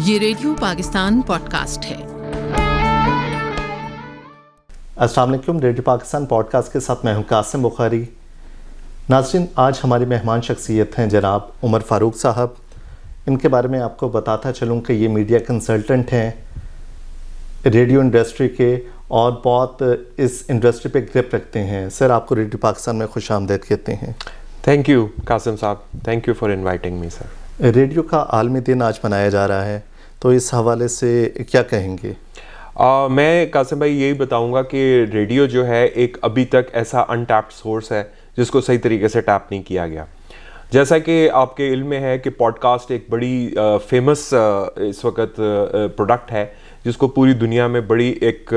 یہ radio Pakistan pod cost ہے۔ السلام علیکم، ریڈیو پاکستان پوڈ کاسٹ کے ساتھ میں ہوں قاسم بخاری۔ ناظرین، آج ہماری مہمان شخصیت ہیں جناب عمر فاروق صاحب۔ ان کے بارے میں آپ کو بتاتا چلوں کہ یہ میڈیا کنسلٹنٹ ہیں ریڈیو انڈسٹری کے اور بہت اس انڈسٹری پہ گرپ رکھتے ہیں۔ سر، آپ کو ریڈیو پاکستان میں خوش آمدید کہتے ہیں۔ تھینک یو قاسم صاحب، thank you for inviting me sir. Radio کا عالمی دن آج منایا جا رہا ہے، تو اس حوالے سے کیا کہیں گے؟ میں قاسم بھائی یہی بتاؤں گا کہ ریڈیو جو ہے ایک ابھی تک ایسا انٹیپڈ سورس ہے جس کو صحیح طریقے سے ٹیپ نہیں کیا گیا۔ جیسا کہ آپ کے علم میں ہے کہ پوڈ کاسٹ ایک بڑی فیمس اس وقت پروڈکٹ ہے جس کو پوری دنیا میں بڑی ایک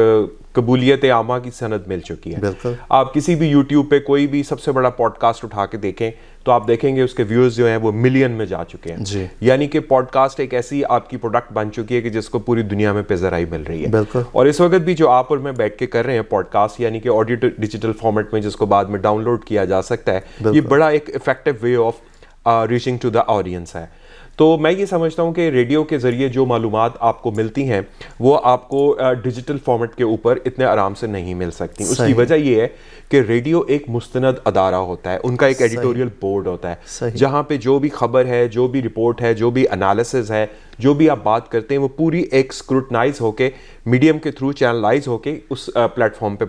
قبولیت عامہ کی سند مل چکی ہے۔ بالکل، آپ کسی بھی یوٹیوب پہ کوئی بھی سب سے بڑا پوڈ کاسٹ اٹھا کے دیکھیں تو آپ دیکھیں گے اس کے ویوز جو ہیں وہ ملین میں جا چکے ہیں جی۔ یعنی کہ پوڈ کاسٹ ایک ایسی آپ کی پروڈکٹ بن چکی ہے کہ جس کو پوری دنیا میں پذیرائی مل رہی ہے۔ بالکل، اور اس وقت بھی جو آپ اور میں بیٹھ کے کر رہے ہیں پوڈ کاسٹ، یعنی کہ آڈیو ڈیجیٹل فارمیٹ میں جس کو بعد میں ڈاؤن لوڈ کیا جا سکتا ہے، یہ بڑا ایک effective way of reaching to the audience ہے۔ تو میں یہ سمجھتا ہوں کہ ریڈیو کے ذریعے جو معلومات آپ کو ملتی ہیں وہ آپ کو ڈیجیٹل فارمیٹ کے اوپر اتنے آرام سے نہیں مل سکتی۔ اس کی وجہ یہ ہے کہ ریڈیو ایک مستند ادارہ ہوتا ہے، ان کا ایک ایڈیٹوریل بورڈ ہوتا ہے جہاں پہ جو بھی خبر ہے، جو بھی رپورٹ ہے، جو بھی انالیسز ہے، جو بھی آپ بات کرتے ہیں وہ پوری ایک اسکروٹنائز ہو کے میڈیم کے تھرو چینلائز ہو کے اس پلیٹ فارم پہ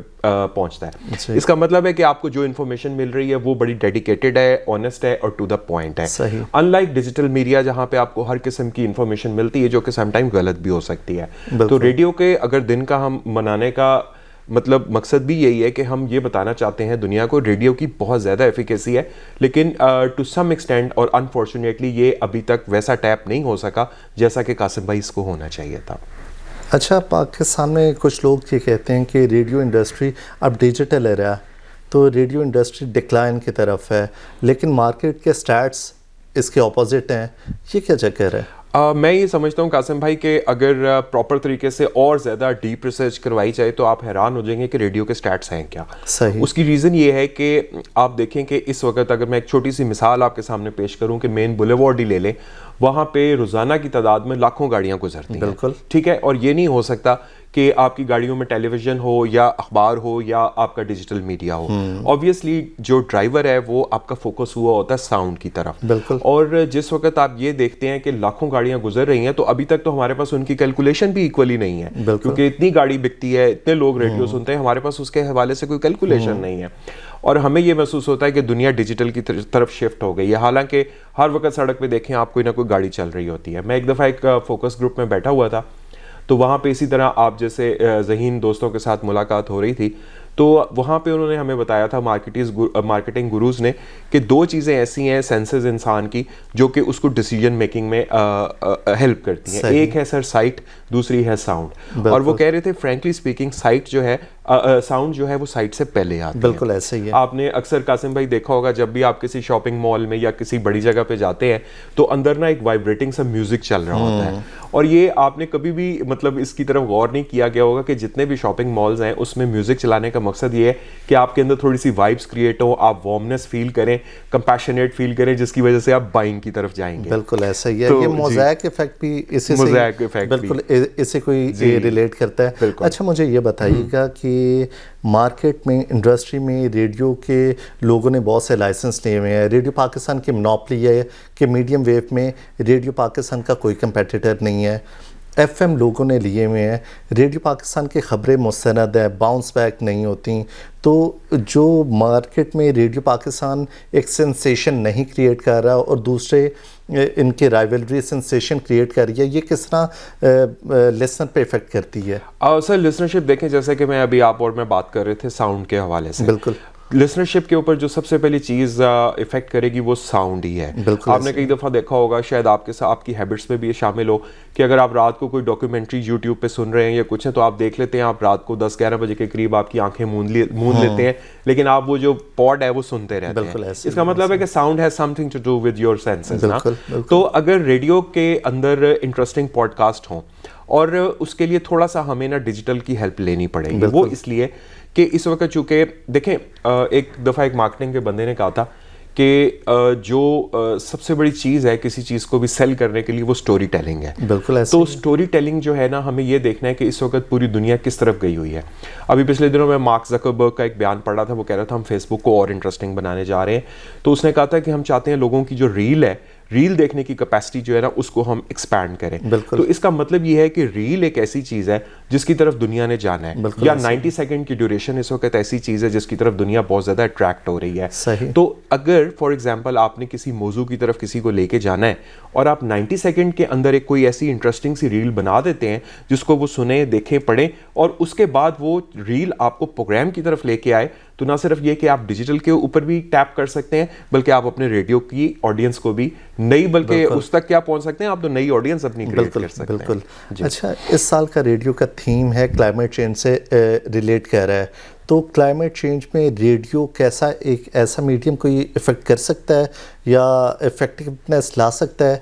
پہنچتا ہے۔ اس کا مطلب ہے کہ آپ کو جو انفارمیشن مل رہی ہے وہ بڑی ڈیڈیکیٹڈ ہے، آنیسٹ ہے اور ٹو دا پوائنٹ ہے، ان لائک ڈیجیٹل میڈیا جہاں پہ آپ کو ہر قسم کی انفارمیشن ملتی ہے جو کہ سم ٹائم غلط بھی ہو سکتی ہے۔ تو ریڈیو کے اگر دن کا ہم منانے کا مقصد بھی یہی ہے کہ ہم یہ بتانا چاہتے ہیں دنیا کو ریڈیو کی بہت زیادہ ایفیکیسی ہے، لیکن ٹو سم ایکسٹینٹ اور انفارچونیٹلی یہ ابھی تک ویسا ٹیپ نہیں ہو سکا جیسا کہ قاسم بھائی اس کو ہونا چاہیے تھا۔ اچھا، پاکستان میں کچھ لوگ یہ کہتے ہیں کہ ریڈیو انڈسٹری اب ڈیجیٹل ہے رہا، تو ریڈیو انڈسٹری ڈکلائن کی طرف ہے، لیکن مارکیٹ کے سٹیٹس اس کے اپوزٹ ہیں، یہ کیا چکر ہے؟ میں یہ سمجھتا ہوں قاسم بھائی کہ اگر پراپر طریقے سے اور زیادہ ڈیپ ریسرچ کروائی جائے تو آپ حیران ہو جائیں گے کہ ریڈیو کے سٹیٹس ہیں کیا۔ صحیح۔ اس کی ریزن یہ ہے کہ آپ دیکھیں کہ اس وقت اگر میں ایک چھوٹی سی مثال آپ کے سامنے پیش کروں کہ مین بولیوارڈ ہی لے لیں، وہاں پہ روزانہ کی تعداد میں لاکھوں گاڑیاں گزرتی ہیں۔ بالکل ٹھیک ہے، اور یہ نہیں ہو سکتا کہ آپ کی گاڑیوں میں ٹیلی ویژن ہو یا اخبار ہو یا آپ کا ڈیجیٹل میڈیا ہو۔ آبویسلی جو ڈرائیور ہے وہ آپ کا فوکس ہوا ہوتا ہے ساؤنڈ کی طرف۔ بالکل۔ اور جس وقت آپ یہ دیکھتے ہیں کہ لاکھوں گاڑیاں گزر رہی ہیں تو ابھی تک تو ہمارے پاس ان کی کیلکولیشن بھی ایکولی نہیں ہے، کیونکہ اتنی گاڑی بکتی ہے، اتنے لوگ ریڈیو سنتے ہیں، ہمارے پاس اس کے حوالے سے کوئی کیلکولیشن نہیں ہے۔ اور ہمیں یہ محسوس ہوتا ہے کہ دنیا ڈیجیٹل کی طرف شفٹ ہو گئی ہے، حالانکہ ہر وقت سڑک پہ دیکھیں آپ کوئی نہ کوئی گاڑی چل رہی ہوتی ہے۔ میں ایک دفعہ ایک فوکس گروپ میں بیٹھا ہوا تھا تو وہاں پہ اسی طرح آپ جیسے ذہین دوستوں کے ساتھ ملاقات ہو رہی تھی، تو وہاں پہ انہوں نے ہمیں بتایا تھا مارکیٹنگ گروز نے کہ دو چیزیں ایسی ہیں سینسز انسان کی جو کہ اس کو ڈیسیجن میکنگ میں ہیلپ کرتی ہیں۔ ایک ہے سر سائٹ، دوسری ہے ساؤنڈ۔ اور وہ کہہ رہے تھے فرینکلی اسپیکنگ سائٹ جو ہے، ساؤنڈ جو ہے وہ سائٹ سے پہلے آتی ہے۔ بالکل ایسا ہی ہے۔ آپ نے اکثر قاسم بھائی دیکھا ہوگا جب بھی آپ کسی شاپنگ مال میں یا کسی بڑی جگہ پہ جاتے ہیں تو اندر نا ایک وائبریٹنگ سا میوزک چل رہا ہوتا ہے، اور یہ آپ نے کبھی بھی اس کی طرف غور نہیں کیا گیا ہوگا کہ جتنے بھی شاپنگ مالز ہیں اس میں میوزک چلانے کا مقصد یہ ہے کہ آپ کے اندر تھوڑی سی وائبس کریٹ ہو، آپ وارمنس فیل کریں، کمپیشنیٹ فیل کریں، جس کی وجہ سے آپ بائنگ کی طرف جائیں گے۔ بالکل ایسا ہی ہے۔ یہ موزیک ایفیکٹ بھی اسی سے بالکل اس سے کوئی ریلیٹ کرتا ہے۔ اچھا، مجھے یہ بتائیے گا کہ مارکیٹ میں، انڈسٹری میں ریڈیو کے لوگوں نے بہت سے لائسنس لیے ہوئے ہیں، ریڈیو پاکستان کی منوپلی ہے کہ میڈیم ویو میں ریڈیو پاکستان کا کوئی کمپیٹیٹر نہیں ہے، ایف ایم لوگوں نے لیے ہوئے ہیں، ریڈیو پاکستان کی خبریں مستند ہیں، باؤنس بیک نہیں ہوتی، تو جو مارکیٹ میں ریڈیو پاکستان ایک سنسیشن نہیں کریٹ کر رہا اور دوسرے ان کی رائیولری سنسیشن کریٹ کر رہی ہے، یہ کس طرح لسنر پہ افیکٹ کرتی ہے؟ سر لسنرشپ دیکھیں، جیسے کہ میں ابھی آپ اور میں بات کر رہے تھے ساؤنڈ کے حوالے سے، بالکل لسنرشپ کے اوپر جو سب سے پہلی چیز افیکٹ کرے گی وہ ساؤنڈ ہی ہے۔ آپ نے کئی دفعہ دیکھا ہوگا، شاید آپ کے ساتھ آپ کی ہیبٹس میں بھی یہ شامل ہو کہ اگر آپ رات کو کوئی ڈاکیومنٹری یوٹیوب پہ سن رہے ہیں یا کچھ ہے تو آپ دیکھ لیتے ہیں، آپ رات کو 10-11 بجے کے قریب آپ کی آنکھیں موند لیتے ہیں، لیکن آپ وہ جو پوڈ ہے وہ سنتے رہتے ہیں۔ اس کا مطلب ہے کہ sound has something to do with your senses نا۔ تو اگر ریڈیو کے اندر انٹرسٹنگ پوڈ کاسٹ ہوں اور اس کے لیے تھوڑا سا ہمیں نا ڈیجیٹل کی ہیلپ لینی پڑے گی، وہ اس لیے کہ اس وقت چونکہ دیکھیں ایک دفعہ ایک مارکیٹنگ کے بندے نے کہا تھا کہ جو سب سے بڑی چیز ہے کسی چیز کو بھی سیل کرنے کے لیے وہ سٹوری ٹیلنگ ہے. بالکل ایسے. تو سٹوری ٹیلنگ جو ہے نا ہمیں یہ دیکھنا ہے کہ اس وقت پوری دنیا کس طرف گئی ہوئی ہے. ابھی پچھلے دنوں میں مارک زکربرگ کا ایک بیان پڑھ رہا تھا, وہ کہہ رہا تھا ہم فیس بک کو اور انٹرسٹنگ بنانے جا رہے ہیں. تو اس نے کہا تھا کہ ہم چاہتے ہیں لوگوں کی جو ریل دیکھنے کی کیپیسٹی جو ہے نا اس کو ہم ایکسپینڈ کریں. تو اس کا مطلب یہ ہے کہ ریل ایک ایسی چیز ہے جس کی طرف دنیا نے جانا ہے, یا 90 سیکنڈ کی ڈیوریشن اس وقت ایسی چیز ہے جس کی طرف دنیا بہت زیادہ اٹریکٹ ہو رہی ہے. تو اگر فار ایگزامپل آپ نے کسی موضوع کی طرف کسی کو لے کے جانا ہے اور آپ 90 سیکنڈ کے اندر ایک کوئی ایسی انٹرسٹنگ سی ریل بنا دیتے ہیں جس کو وہ سنیں, دیکھیں, پڑھیں, اور اس کے بعد وہ ریل آپ کو پروگرام کی طرف لے کے آئے, تو نہ صرف یہ کہ آپ ڈیجیٹل کے اوپر بھی ٹیپ کر سکتے ہیں بلکہ آپ اپنے ریڈیو کی آڈینس کو بھی نئی, بلکہ اس تک کیا پہنچ سکتے ہیں آپ, تو نئی آڈینس اپنی کریٹ کر سکتے ہیں. بالکل. اچھا, اس سال کا ریڈیو کا تھیم ہے کلائمیٹ چینج سے ریلیٹ کر رہا ہے, تو کلائمیٹ چینج میں ریڈیو کیسا ایک ایسا میڈیم کوئی افیکٹ کر سکتا ہے یا افیکٹونیس لا سکتا ہے؟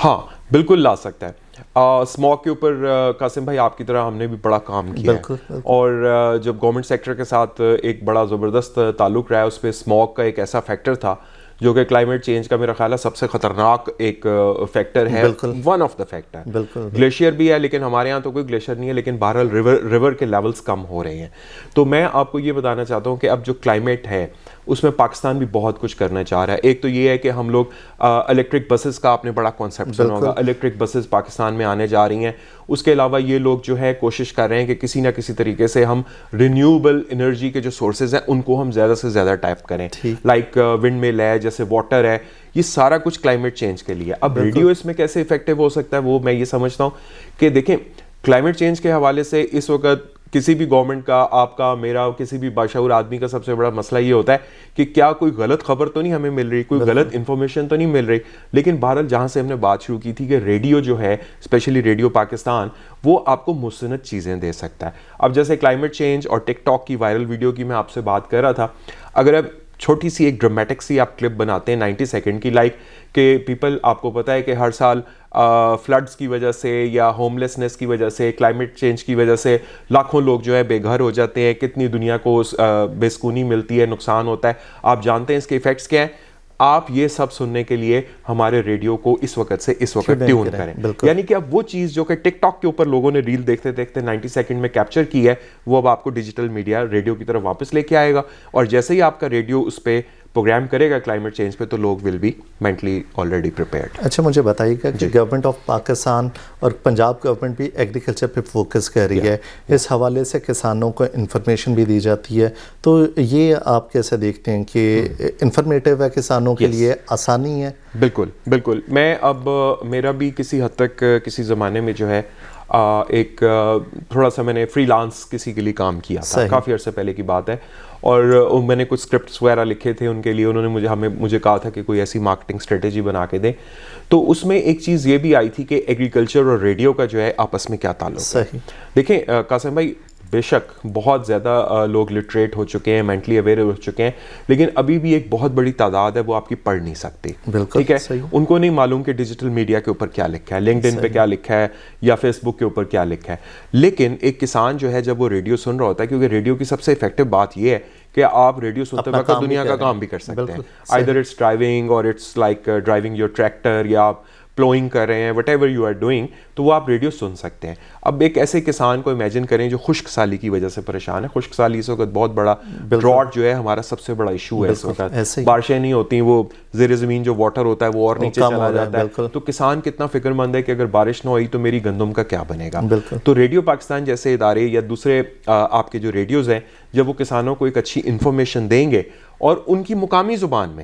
ہاں بالکل لا سکتا ہے. اسموگ کے اوپر قاسم بھائی آپ کی طرح ہم نے بھی بڑا کام کیا ہے, اور جب گورنمنٹ سیکٹر کے ساتھ ایک بڑا زبردست تعلق رہا ہے, اس پہ اسموگ کا ایک ایسا فیکٹر تھا جو کہ کلائمیٹ چینج کا میرا خیال ہے سب سے خطرناک ایک فیکٹر ہے, one of the factor. Glacier بھی ہے لیکن ہمارے یہاں تو کوئی گلیشیئر نہیں ہے, لیکن بہرحال ریور کے لیولز کم ہو رہے ہیں. تو میں آپ کو یہ بتانا چاہتا ہوں کہ اب جو کلائمیٹ ہے اس میں پاکستان بھی بہت کچھ کرنا چاہ رہا ہے. ایک تو یہ ہے کہ ہم لوگ الیکٹرک بسز کا آپ نے بڑا کانسیپٹ سنا ہوگا, الیکٹرک بسز پاکستان میں آنے جا رہی ہیں. اس کے علاوہ یہ لوگ جو ہے کوشش کر رہے ہیں کہ کسی نہ کسی طریقے سے ہم رینیوبل انرجی کے جو سورسز ہیں ان کو ہم زیادہ سے زیادہ ٹیپ کریں, لائک ونڈ مل ہے, جیسے واٹر ہے. یہ سارا کچھ کلائمیٹ چینج کے لیے. اب ریڈیو اس میں کیسے افیکٹو ہو سکتا ہے وہ میں یہ سمجھتا ہوں کہ دیکھیں کلائمیٹ چینج کے حوالے سے اس وقت کسی بھی گورنمنٹ کا, آپ کا, میرا, کسی بھی باشعور آدمی کا سب سے بڑا مسئلہ یہ ہوتا ہے کہ کیا کوئی غلط خبر تو نہیں ہمیں مل رہی, کوئی غلط انفارمیشن تو نہیں مل رہی. لیکن بہرحال جہاں سے ہم نے بات شروع کی تھی کہ ریڈیو جو ہے, اسپیشلی ریڈیو پاکستان, وہ آپ کو مستند چیزیں دے سکتا ہے. اب جیسے کلائمیٹ چینج اور ٹک ٹاک کی وائرل ویڈیو کی میں آپ سے بات کر رہا تھا, اگر اب چھوٹی سی ایک ڈرامیٹک سی آپ کلپ بناتے ہیں 90 سیکنڈ کی, لائک کہ پیپل, آپ کو پتہ ہے کہ ہر سال فلڈز کی وجہ سے یا ہوم لیسنس کی وجہ سے, کلائمیٹ چینج کی وجہ سے لاکھوں لوگ جو ہے بے گھر ہو جاتے ہیں, کتنی دنیا کو بے سکونی ملتی ہے, نقصان ہوتا ہے. آپ جانتے ہیں اس کے ایفیکٹس کیا ہیں. آپ یہ سب سننے کے لیے ہمارے ریڈیو کو اس وقت سے اس وقت ٹیون کریں. یعنی کہ اب وہ چیز جو کہ ٹک ٹاک کے اوپر لوگوں نے ریل دیکھتے دیکھتے 90 سیکنڈ میں کیپچر کی ہے, وہ اب آپ کو ڈیجیٹل میڈیا ریڈیو کی طرف واپس لے کے آئے گا. اور جیسے ہی آپ کا ریڈیو اس پہ پروگرام کرے گا کلائمیٹ چینج پہ, تو لوگ will be mentally already prepared. اچھا, مجھے بتائیے گا کہ گورنمنٹ آف پاکستان اور پنجاب گورنمنٹ بھی ایگریکلچر پہ فوکس کر رہی ہے, اس حوالے سے کسانوں کو انفارمیشن بھی دی جاتی ہے, تو یہ آپ کیسے دیکھتے ہیں کہ انفارمیٹیو ہے کسانوں کے لیے, آسانی ہے؟ بالکل بالکل. میں اب میرا بھی کسی حد تک کسی زمانے میں جو ہے ایک تھوڑا سا میں نے فری لانس کسی کے لیے کام کیا تھا, کافی عرصے پہلے کی بات ہے, اور میں نے کچھ اسکرپٹس وغیرہ لکھے تھے ان کے لیے. انہوں نے مجھے کہا تھا کہ کوئی ایسی مارکیٹنگ اسٹریٹجی بنا کے دیں. تو اس میں ایک چیز یہ بھی آئی تھی کہ ایگریکلچر اور ریڈیو کا جو ہے آپس میں کیا تعلق ہے. دیکھیں قاسم بھائی, بے شک بہت زیادہ لوگ لٹریٹ ہو چکے ہیں, مینٹلی اویئر ہو چکے ہیں, لیکن ابھی بھی ایک بہت بڑی تعداد ہے وہ آپ کی پڑھ نہیں سکتی. ٹھیک ہے, ان کو نہیں معلوم کہ ڈیجیٹل میڈیا کے اوپر کیا لکھا ہے, لنکڈ ان پہ کیا لکھا ہے, یا فیس بک کے اوپر کیا لکھا ہے. لیکن ایک کسان جو ہے جب وہ ریڈیو سن رہا ہوتا ہے, کیونکہ ریڈیو کی سب سے افیکٹو بات یہ ہے کہ آپ ریڈیو سنتے وقت دنیا کا کام بھی کر سکتے ہیں, either it's driving or it's like driving your tractor, یا آپ پلوئنگ کر رہے ہیں, whatever you are doing, تو وہ آپ ریڈیو سن سکتے ہیں. اب ایک ایسے کسان کو امیجن کریں جو خشک سالی کی وجہ سے پریشان ہے. خشک سالی اس وقت بہت بڑا ڈراٹ جو ہے ہمارا سب سے بڑا ایشو ہے اس وقت. بارشیں نہیں ہوتی, وہ زیر زمین جو واٹر ہوتا ہے وہ اور نیچے چلا جاتا ہے. تو کسان کتنا فکر مند ہے کہ اگر بارش نہ ہوئی تو میری گندم کا کیا بنے گا. تو ریڈیو پاکستان جیسے ادارے یا دوسرے آپ کے جو ریڈیوز ہیں, جب وہ کسانوں کو ایک اچھی انفارمیشن دیں گے اور ان کی مقامی زبان میں,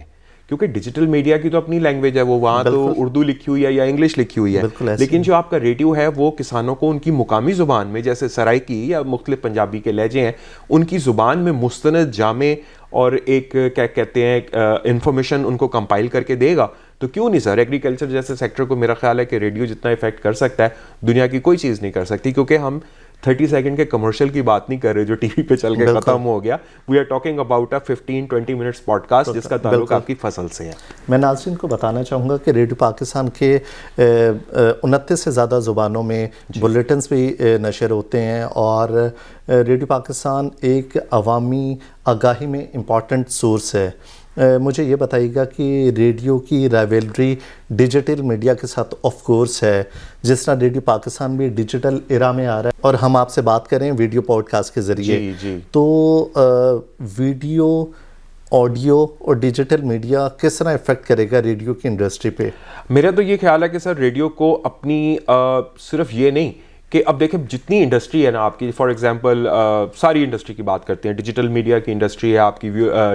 کیونکہ ڈیجیٹل میڈیا کی تو اپنی لینگویج ہے, وہ وہاں تو اردو لکھی ہوئی ہے یا انگلش لکھی ہوئی ہے, لیکن جو آپ کا ریڈیو ہے وہ کسانوں کو ان کی مقامی زبان میں, جیسے سرائکی کی یا مختلف پنجابی کے لہجے ہیں, ان کی زبان میں مستند, جامع اور ایک کیا کہتے ہیں انفارمیشن ان کو کمپائل کر کے دے گا. تو کیوں نہیں سر, ایگریکلچر جیسے سیکٹر کو میرا خیال ہے کہ ریڈیو جتنا افیکٹ کر سکتا ہے دنیا کی کوئی چیز نہیں کر سکتی. کیونکہ ہم 30 سیکنڈ کے کمرشل کی بات نہیں کر رہے جو ٹی وی پہ چل کے ختم ہو گیا. We are talking about a 15-20 minutes podcast جس کا تعلق آپ کی فصل سے ہے. میں ناظرین کو بتانا چاہوں گا کہ ریڈیو پاکستان کے 29 سے زیادہ زبانوں میں بلیٹنز بھی نشر ہوتے ہیں, اور ریڈیو پاکستان ایک عوامی آگاہی میں امپورٹنٹ سورس ہے. مجھے یہ بتائیے گا کہ ریڈیو کی رائیولری ڈیجیٹل میڈیا کے ساتھ آف کورس ہے، جس طرح ریڈیو پاکستان بھی ڈیجیٹل ایرا میں آ رہا ہے اور ہم آپ سے بات کریں ویڈیو پوڈ کاسٹ کے ذریعے، تو ویڈیو، آڈیو اور ڈیجیٹل میڈیا کس طرح افیکٹ کرے گا ریڈیو کی انڈسٹری پہ؟ میرا تو یہ خیال ہے کہ سر ریڈیو کو اپنی صرف یہ نہیں کہ اب دیکھیں جتنی انڈسٹری ہے نا آپ کی، فار ایگزامپل ساری انڈسٹری کی بات کرتے ہیں، ڈیجیٹل میڈیا کی انڈسٹری ہے، آپ کی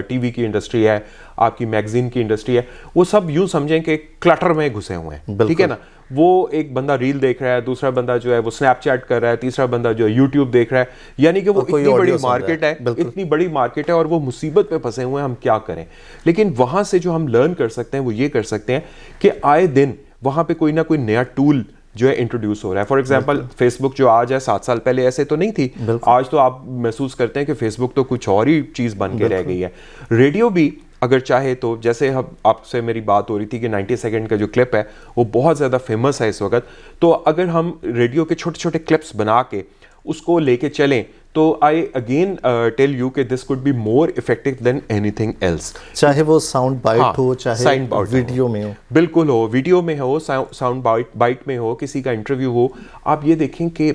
ٹی وی کی انڈسٹری ہے، آپ کی میگزین کی انڈسٹری ہے، وہ سب یوں سمجھیں کہ کلٹر میں گھسے ہوئے ہیں، ٹھیک ہے نا؟ وہ ایک بندہ ریل دیکھ رہا ہے، دوسرا بندہ جو ہے وہ سنیپ چیٹ کر رہا ہے، تیسرا بندہ جو ہے یوٹیوب دیکھ رہا ہے، یعنی کہ وہ اتنی بڑی مارکیٹ ہے، اتنی بڑی مارکیٹ ہے اور وہ مصیبت پہ پھنسے ہوئے ہیں، ہم کیا کریں؟ لیکن وہاں سے جو ہم لرن کر سکتے ہیں وہ یہ کر سکتے ہیں کہ آئے دن وہاں پہ کوئی نہ کوئی نیا ٹول جو ہے انٹروڈیوس ہو رہا ہے. فار ایگزامپل فیس بک جو آج ہے 7 سال پہلے ایسے تو نہیں تھی, آج تو آپ محسوس کرتے ہیں کہ فیس بک تو کچھ اور ہی چیز بن کے رہ گئی ہے. ریڈیو بھی اگر چاہے تو, جیسے آپ سے میری بات ہو رہی تھی کہ 90 سیکنڈ کا جو کلپ ہے وہ بہت زیادہ فیمس ہے اس وقت, تو اگر ہم ریڈیو کے چھوٹے چھوٹے کلپس بنا کے اس کو لے کے چلیں تو I again tell you کہ this could be more effective than anything else. چاہے وہ ساؤنڈ بائٹ ہو, چاہے ویڈیو میں ہو, بالکل ہو, ویڈیو میں ہو, ساؤنڈ بائٹ میں ہو, کسی کا انٹرویو ہو. آپ یہ دیکھیں کہ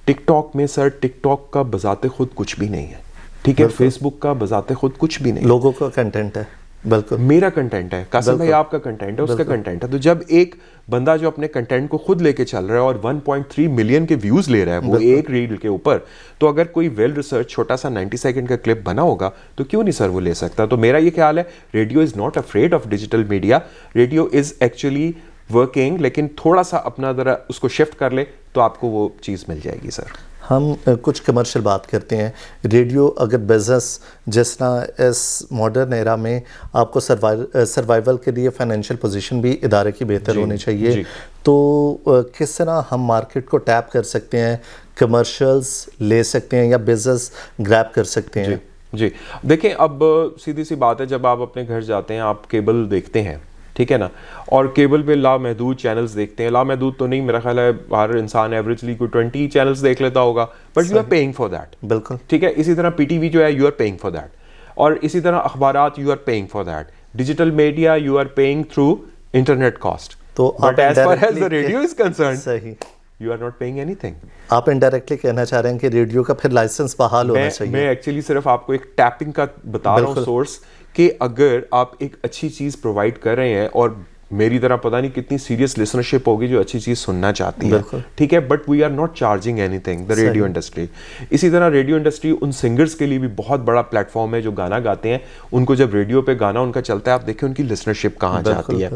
ٹک ٹاک میں سر, ٹک ٹاک کا بذات خود کچھ بھی نہیں ہے, ٹھیک ہے, فیس بک کا بذات خود کچھ بھی نہیں, لوگوں کا کنٹینٹ ہے, بالکل میرا کنٹینٹ ہے, قاسم بھائی آپ کا کنٹینٹ ہے, اس کا کنٹینٹ ہے. تو جب ایک بندہ جو اپنے کنٹینٹ کو خود لے کے چل رہا ہے اور 1.3 ملین کے ویوز لے رہا ہے وہ ایک ریل کے اوپر, تو اگر کوئی ویل ریسرچ چھوٹا سا 90 سیکنڈ کا کلپ بنا ہوگا تو کیوں نہیں سر وہ لے سکتا. تو میرا یہ خیال ہے radio is not afraid of digital media, radio is actually working, لیکن تھوڑا سا اپنا ذرا اس کو شفٹ کر لے تو آپ کو وہ چیز مل جائے گی. سر ہم کچھ کمرشل بات کرتے ہیں. ریڈیو اگر بزنس جس طرح اس ماڈرن ایرا میں آپ کو سروائیول کے لیے فائنینشیل پوزیشن بھی ادارے کی بہتر ہونی چاہیے, تو کس طرح ہم مارکیٹ کو ٹیپ کر سکتے ہیں, کمرشلز لے سکتے ہیں یا بزنس گریب کر سکتے ہیں؟ جی دیکھیں, اب سیدھی سی بات ہے, جب آپ اپنے گھر جاتے ہیں آپ کیبل دیکھتے ہیں, ٹھیک ہے نا, اور کیبل پہ لامحدود چینلز دیکھتے ہیں. لامحدود تو نہیں, میرا خیال ہے ہر انسان ایوریجلی کوئی 20 چینلز دیکھ لیتا ہوگا, but you are paying for that, بالکل ٹھیک ہے. اسی طرح پی ٹی وی جو ہے you are paying for that, اور اسی طرح اخبارات you are paying for that, digital media you are paying through internet cost. تو but as far as the radio is concerned, صحیح, you are not paying anything. آپ indirectly کہنا چاہ رہے ہیں کہ ریڈیو کا پھر لائسنس بحال ہونا چاہیے. میں ایکچولی صرف آپ کو ایک ٹیپنگ کا بتا رہا ہوں سورس, کہ اگر آپ ایک اچھی چیز پرووائڈ کر رہے ہیں, اور میری طرح پتہ نہیں کتنی سیریس لسنرشپ ہوگی جو اچھی چیز سننا چاہتی ہے, ٹھیک ہے, but we are not charging anything, the radio industry. اسی طرح ریڈیو انڈسٹری ان سنگرز کے لیے بھی بہت بڑا پلیٹ فارم ہے جو گانا گاتے ہیں. ان کو جب ریڈیو پہ گانا ان کا چلتا ہے, آپ دیکھیں ان کی لسنرشپ کہاں جاتی ہے.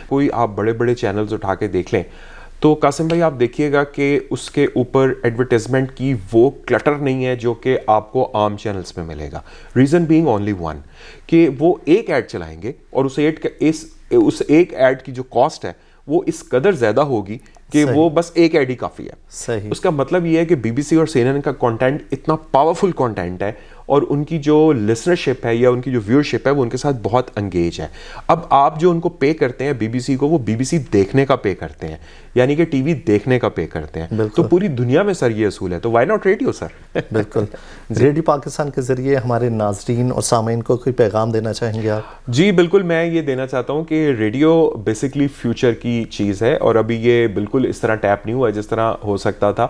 کوئی آپ بڑے بڑے چینلز اٹھا کے دیکھ لیں تو قاسم بھائی آپ دیکھیے گا کہ اس کے اوپر ایڈورٹیزمنٹ کی وہ کلٹر نہیں ہے جو کہ آپ کو عام چینلز میں ملے گا. ریزن بینگ اونلی ون, کہ وہ ایک ایڈ چلائیں گے اور اس ایک ایڈ کی جو کاسٹ ہے وہ اس قدر زیادہ ہوگی کہ وہ بس ایک ایڈ ہی کافی ہے. صحیح. اس کا مطلب یہ ہے کہ بی بی سی اور سی این این کا کانٹینٹ اتنا پاورفل کانٹینٹ ہے, اور ان کی جو لسنرشپ ہے یا ان کی جو ویورشپ ہے وہ ان کے ساتھ بہت انگیج ہے. اب آپ جو ان کو پے کرتے ہیں بی بی سی کو, وہ بی بی سی دیکھنے کا پے کرتے ہیں, یعنی کہ ٹی وی دیکھنے کا پے کرتے ہیں. تو پوری دنیا میں سر یہ اصول ہے, تو وائی ناٹ ریڈیو سر. بالکل. ریڈیو پاکستان کے ذریعے ہمارے ناظرین اور سامعین کو کوئی پیغام دینا چاہیں گے آپ؟ جی بالکل, میں یہ دینا چاہتا ہوں کہ ریڈیو بیسکلی فیوچر کی چیز ہے, اور ابھی یہ بالکل اس طرح ٹیپ نہیں ہوا جس طرح ہو سکتا تھا.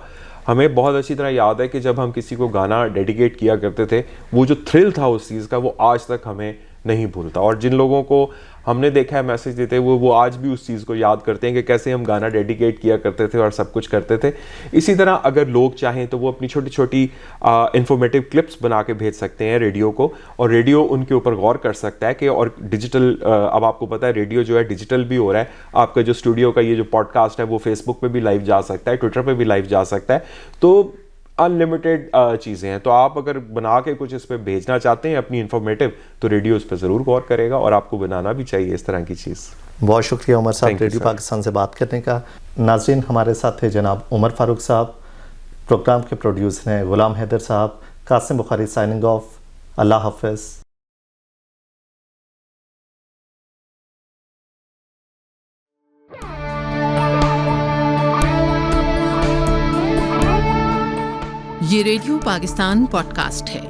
ہمیں بہت اچھی طرح یاد ہے کہ جب ہم کسی کو گانا ڈیڈیکیٹ کیا کرتے تھے, وہ جو تھرل تھا اس چیز کا وہ آج تک ہمیں نہیں بھولتا. اور جن لوگوں کو ہم نے دیکھا ہے میسج دیتے وہ آج بھی اس چیز کو یاد کرتے ہیں کہ کیسے ہم گانا ڈیڈیکیٹ کیا کرتے تھے اور سب کچھ کرتے تھے. اسی طرح اگر لوگ چاہیں تو وہ اپنی چھوٹی چھوٹی انفارمیٹیو کلپس بنا کے بھیج سکتے ہیں ریڈیو کو, اور ریڈیو ان کے اوپر غور کر سکتا ہے کہ, اور ڈیجیٹل, اب آپ کو پتہ ہے ریڈیو جو ہے ڈیجیٹل بھی ہو رہا ہے. آپ کا جو اسٹوڈیو کا یہ جو پوڈ کاسٹ ہے وہ فیس بک پہ بھی لائیو جا سکتا ہے, ٹویٹر پہ بھی لائیو جا سکتا ہے. تو انلمیٹیڈ چیزیں ہیں. تو آپ اگر بنا کے کچھ اس پہ بھیجنا چاہتے ہیں اپنی انفارمیٹیو, تو ریڈیو اس پہ ضرور غور کرے گا, اور آپ کو بنانا بھی چاہیے اس طرح کی چیز. بہت شکریہ عمر صاحب ریڈیو پاکستان سے بات کرنے کا. ناظرین, ہمارے ساتھ تھے جناب عمر فاروق صاحب, پروگرام کے پروڈیوسر ہیں غلام حیدر صاحب. قاسم بخاری سائننگ آف. اللہ حافظ. یہ ریڈیو پاکستان پوڈ کاسٹ ہے.